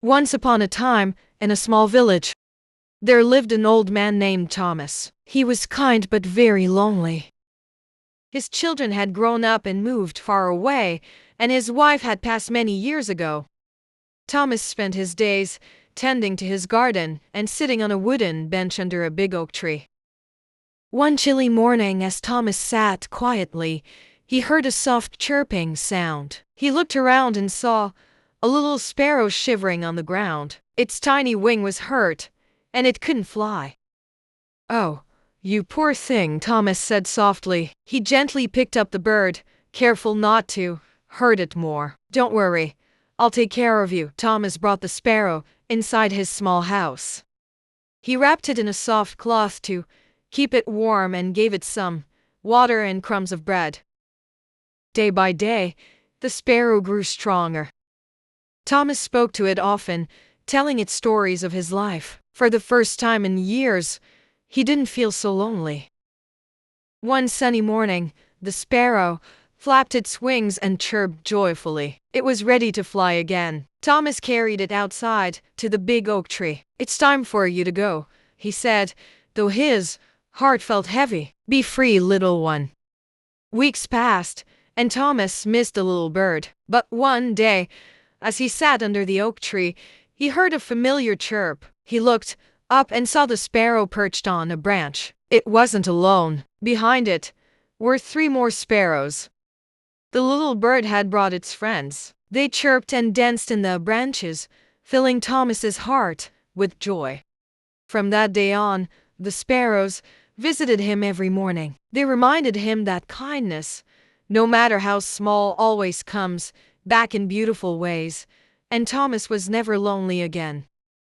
Once upon a time, in a small village, there lived an old man named Thomas. He was kind but very lonely. His children had grown up and moved far away, and his wife had passed many years ago. Thomas spent his days tending to his garden and sitting on a wooden bench under a big oak tree. One chilly morning, as Thomas sat quietly, he heard a soft chirping sound. He looked around and saw a little sparrow shivering on the ground. Its tiny wing was hurt, and it couldn't fly. "Oh, you poor thing," Thomas said softly. He gently picked up the bird, careful not to hurt it more. "Don't worry, I'll take care of you." Thomas brought the sparrow inside his small house. He wrapped it in a soft cloth to keep it warm and gave it some water and crumbs of bread. Day by day, the sparrow grew stronger. Thomas spoke to it often, telling it stories of his life. For the first time in years, he didn't feel so lonely. One sunny morning, the sparrow flapped its wings and chirped joyfully. It was ready to fly again. Thomas carried it outside to the big oak tree. "It's time for you to go," he said, though his heart felt heavy. "Be free, little one." Weeks passed, and Thomas missed the little bird. But one day, as he sat under the oak tree, he heard a familiar chirp. He looked up and saw the sparrow perched on a branch. It wasn't alone. Behind it were 3 more sparrows. The little bird had brought its friends. They chirped and danced in the branches, filling Thomas's heart with joy. From that day on, the sparrows visited him every morning. They reminded him that kindness, no matter how small, always comes back in beautiful ways, and Thomas was never lonely again.